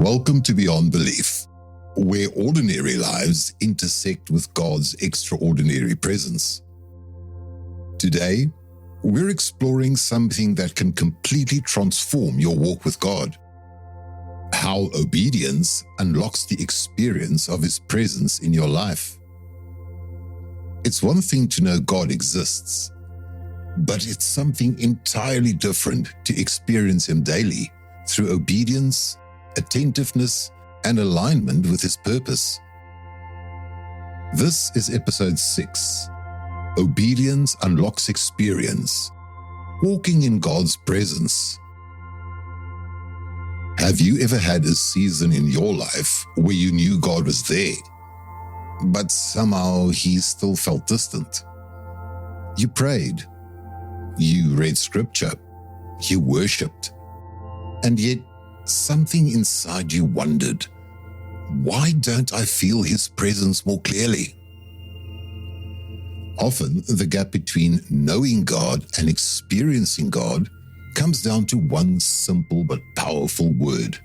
Welcome to Beyond Belief, where ordinary lives intersect with God's extraordinary presence. Today, we're exploring something that can completely transform your walk with God. How obedience unlocks the experience of His presence in your life. It's one thing to know God exists, but it's something entirely different to experience Him daily through obedience, attentiveness, and alignment with His purpose. This is episode 6, Obedience Unlocks Experience, Walking in God's Presence. Have you ever had a season in your life where you knew God was there, but somehow He still felt distant? You prayed, you read scripture, you worshipped, and yet something inside you wondered, why don't I feel His presence more clearly? Often, the gap between knowing God and experiencing God comes down to one simple but powerful word: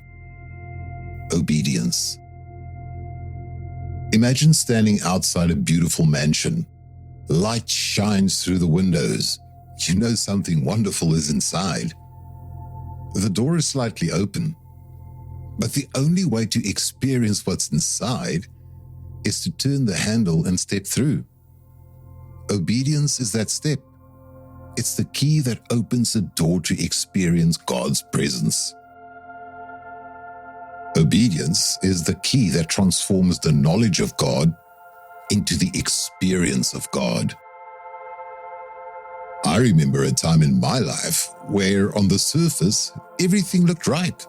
obedience. Imagine standing outside a beautiful mansion. Light shines through the windows. You know something wonderful is inside. The door is slightly open, but the only way to experience what's inside is to turn the handle and step through. Obedience is that step. It's the key that opens the door to experience God's presence. Obedience is the key that transforms the knowledge of God into the experience of God. I remember a time in my life where on the surface, everything looked right.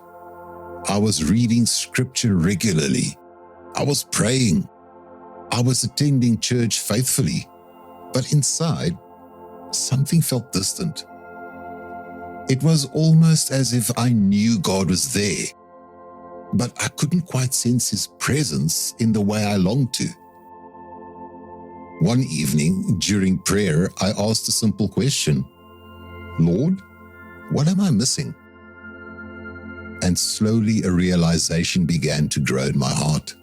I was reading scripture regularly. I was praying. I was attending church faithfully. But inside, something felt distant. It was almost as if I knew God was there, but I couldn't quite sense His presence in the way I longed to. One evening during prayer, I asked a simple question: Lord, what am I missing? And slowly a realization began to grow in my heart.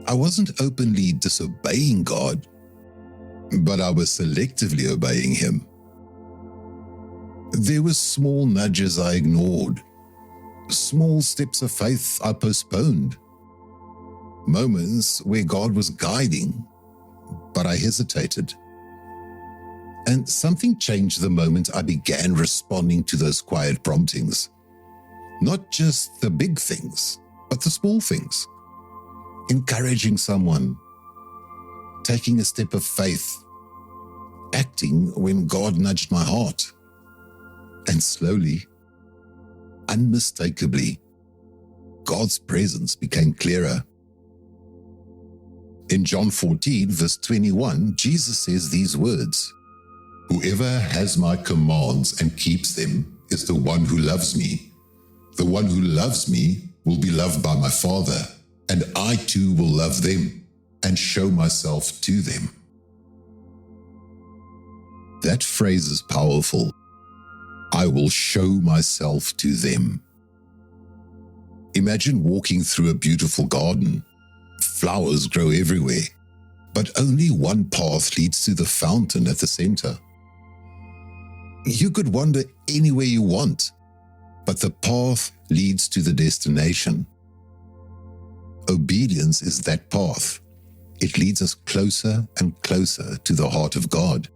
I wasn't openly disobeying God, but I was selectively obeying Him. There were small nudges I ignored, small steps of faith I postponed, moments where God was guiding, but I hesitated. And something changed the moment I began responding to those quiet promptings. Not just the big things, but the small things. Encouraging someone, taking a step of faith, acting when God nudged my heart. And slowly, unmistakably, God's presence became clearer. In John 14, verse 21, Jesus says these words: "Whoever has my commands and keeps them is the one who loves me. The one who loves me will be loved by my Father, and I too will love them and show myself to them." That phrase is powerful. I will show myself to them. Imagine walking through a beautiful garden. Flowers grow everywhere, but only one path leads to the fountain at the center. You could wander anywhere you want, but the path leads to the destination. Obedience is that path. It leads us closer and closer to the heart of God.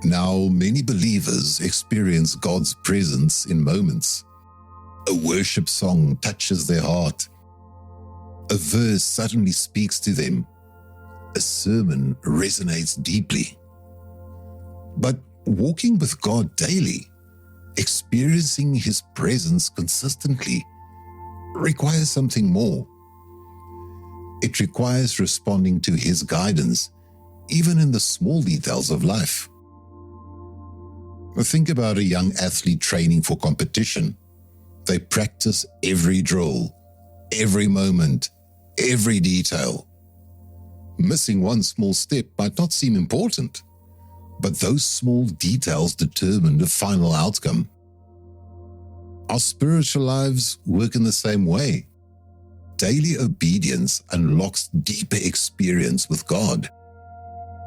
Now, many believers experience God's presence in moments. A worship song touches their heart. A verse suddenly speaks to them. A sermon resonates deeply. But walking with God daily, experiencing His presence consistently, requires something more. It requires responding to His guidance, even in the small details of life. Think about a young athlete training for competition. They practice every drill, every moment, every detail. Missing one small step might not seem important, but those small details determine the final outcome. Our spiritual lives work in the same way. Daily obedience unlocks deeper experience with God.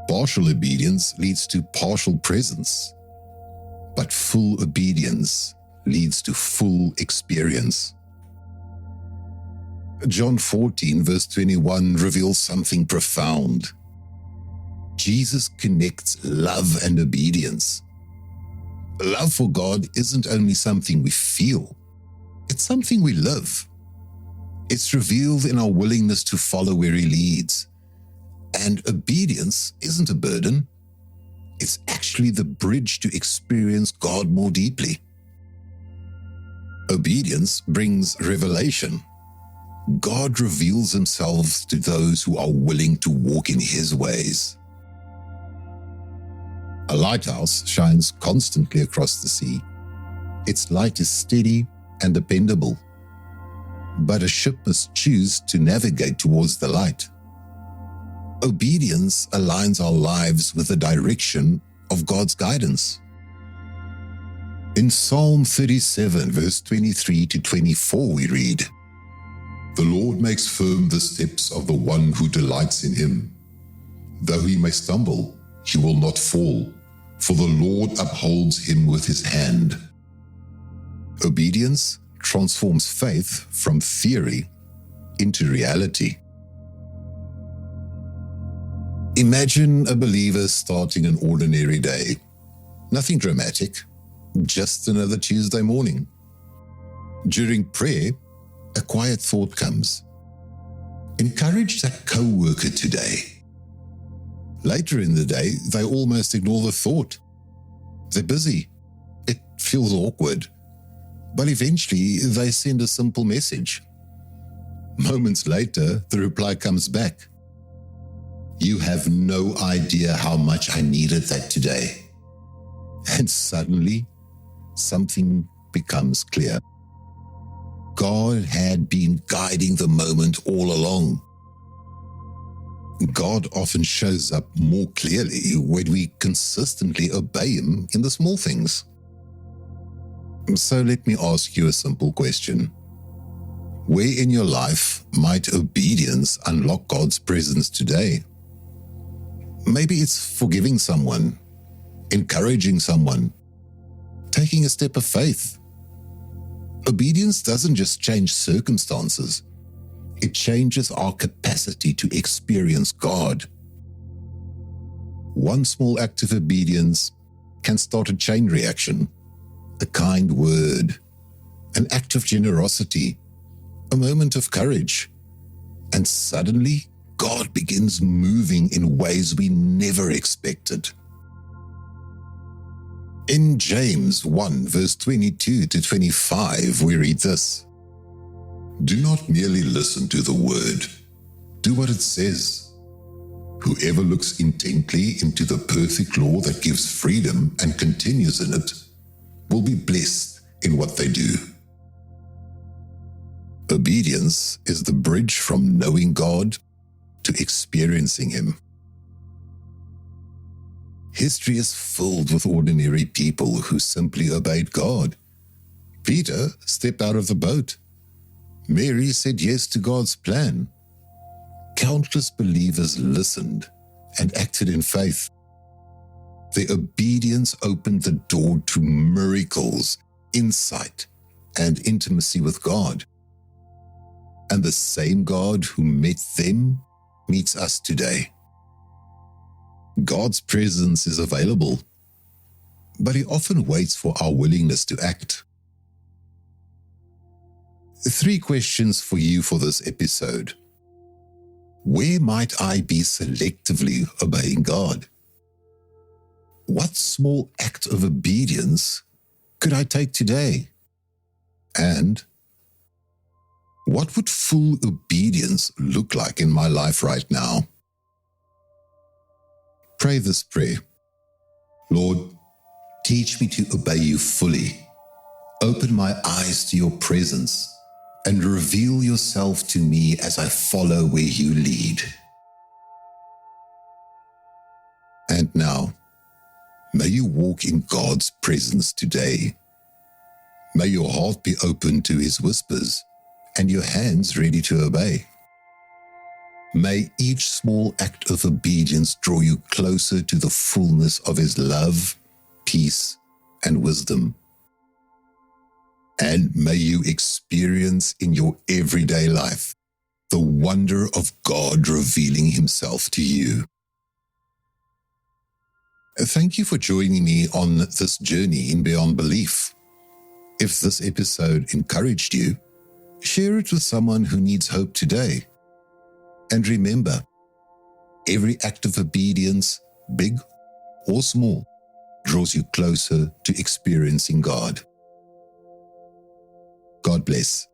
Partial obedience leads to partial presence, but full obedience leads to full experience. John 14 verse 21 reveals something profound. Jesus connects love and obedience. Love for God isn't only something we feel, it's something we live. It's revealed in our willingness to follow where He leads. And obedience isn't a burden. It's actually the bridge to experience God more deeply. Obedience brings revelation. God reveals Himself to those who are willing to walk in His ways. A lighthouse shines constantly across the sea. Its light is steady and dependable. But a ship must choose to navigate towards the light. Obedience aligns our lives with the direction of God's guidance. In Psalm 37, verse 23 to 24, we read, "The Lord makes firm the steps of the one who delights in Him. Though he may stumble, he will not fall, for the Lord upholds him with His hand." Obedience transforms faith from theory into reality. Imagine a believer starting an ordinary day. Nothing dramatic, just another Tuesday morning. During prayer, a quiet thought comes. Encourage that co-worker today. Later in the day, they almost ignore the thought. They're busy. It feels awkward. But eventually, they send a simple message. Moments later, the reply comes back. "You have no idea how much I needed that today." And suddenly, something becomes clear. God had been guiding the moment all along. God often shows up more clearly when we consistently obey Him in the small things. So let me ask you a simple question. Where in your life might obedience unlock God's presence today? Maybe it's forgiving someone, encouraging someone, taking a step of faith. Obedience doesn't just change circumstances, it changes our capacity to experience God. One small act of obedience can start a chain reaction. A kind word, an act of generosity, a moment of courage, and suddenly God begins moving in ways we never expected. In James 1 verse 22 to 25, we read this, "Do not merely listen to the word, do what it says. Whoever looks intently into the perfect law that gives freedom and continues in it will be blessed in what they do." Obedience is the bridge from knowing God to experiencing Him. History is filled with ordinary people who simply obeyed God. Peter stepped out of the boat. Mary said yes to God's plan. Countless believers listened and acted in faith. Their obedience opened the door to miracles, insight, and intimacy with God. And the same God who met them meets us today. God's presence is available, but He often waits for our willingness to act. 3 questions for you for this episode. Where might I be selectively obeying God? What small act of obedience could I take today? And what would full obedience look like in my life right now? Pray this prayer. Lord, teach me to obey You fully. Open my eyes to Your presence and reveal Yourself to me as I follow where You lead. And now, may you walk in God's presence today. May your heart be open to His whispers and your hands ready to obey. May each small act of obedience draw you closer to the fullness of His love, peace, and wisdom. And may you experience in your everyday life the wonder of God revealing Himself to you. Thank you for joining me on this journey in Beyond Belief. If this episode encouraged you, share it with someone who needs hope today. And remember, every act of obedience, big or small, draws you closer to experiencing God. God bless.